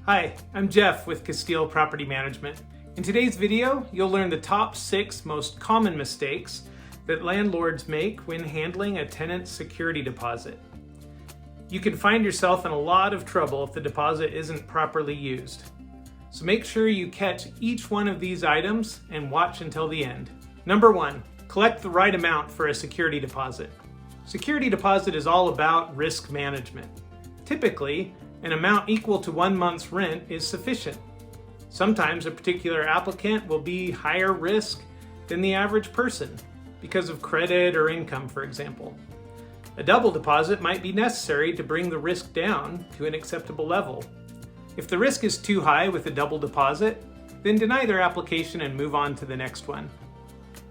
Hi, I'm Jeff with Castile Property Management. In today's video, you'll learn the top 6 most common mistakes that landlords make when handling a tenant's security deposit. You can find yourself in a lot of trouble if the deposit isn't properly used. So make sure you catch each one of these items and watch until the end. Number 1, collect the right amount for a security deposit. Security deposit is all about risk management. Typically, an amount equal to 1 month's rent is sufficient. Sometimes a particular applicant will be higher risk than the average person because of credit or income, for example. A double deposit might be necessary to bring the risk down to an acceptable level. If the risk is too high with a double deposit, then deny their application and move on to the next one.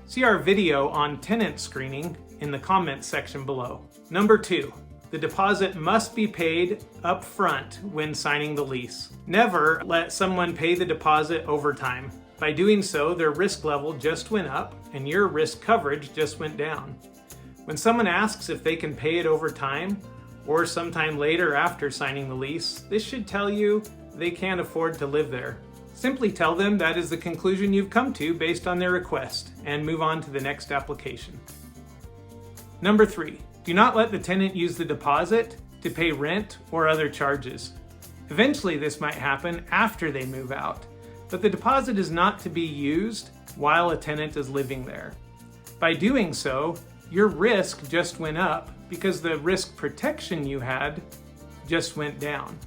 See our video on tenant screening in the comments section below. Number 2. The deposit must be paid up front when signing the lease. Never let someone pay the deposit over time. By doing so, their risk level just went up and your risk coverage just went down. When someone asks if they can pay it over time or sometime later after signing the lease, this should tell you they can't afford to live there. Simply tell them that is the conclusion you've come to based on their request and move on to the next application. Number 3. Do not let the tenant use the deposit to pay rent or other charges. Eventually this might happen after they move out, but the deposit is not to be used while a tenant is living there. By doing so, your risk just went up because the risk protection you had just went down.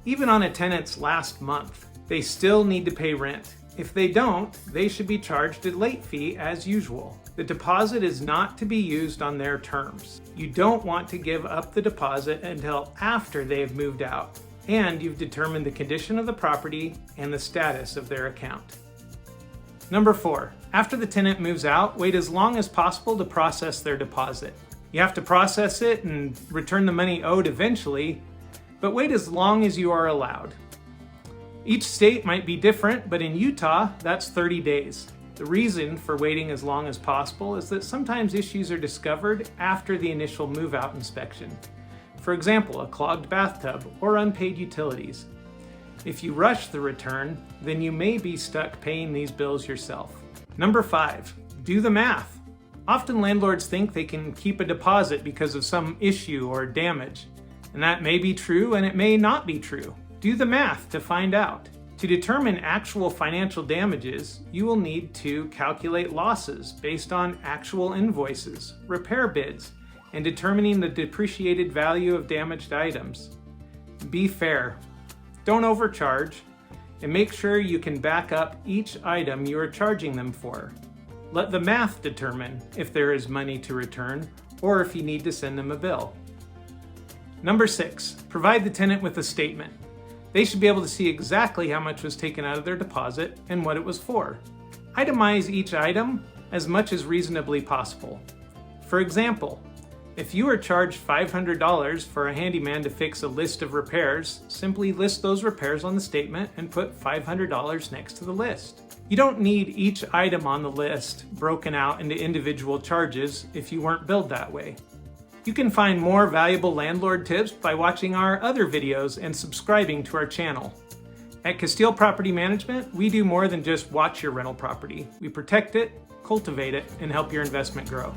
Even on a tenant's last month, they still need to pay rent. If they don't, they should be charged a late fee as usual. The deposit is not to be used on their terms. You don't want to give up the deposit until after they have moved out and you've determined the condition of the property and the status of their account. Number 4, after the tenant moves out, wait as long as possible to process their deposit. You have to process it and return the money owed eventually, but wait as long as you are allowed. Each state might be different, but in Utah, that's 30 days. The reason for waiting as long as possible is that sometimes issues are discovered after the initial move-out inspection. For example, a clogged bathtub or unpaid utilities. If you rush the return, then you may be stuck paying these bills yourself. Number 5, do the math. Often landlords think they can keep a deposit because of some issue or damage, and that may be true and it may not be true. Do the math to find out. To determine actual financial damages, you will need to calculate losses based on actual invoices, repair bids, and determining the depreciated value of damaged items. Be fair. Don't overcharge, and make sure you can back up each item you are charging them for. Let the math determine if there is money to return or if you need to send them a bill. Number 6, provide the tenant with a statement. They should be able to see exactly how much was taken out of their deposit and what it was for. Itemize each item as much as reasonably possible. For example, if you are charged $500 for a handyman to fix a list of repairs, simply list those repairs on the statement and put $500 next to the list. You don't need each item on the list broken out into individual charges if you weren't billed that way. You can find more valuable landlord tips by watching our other videos and subscribing to our channel. At Castile Property Management, we do more than just watch your rental property. We protect it, cultivate it, and help your investment grow.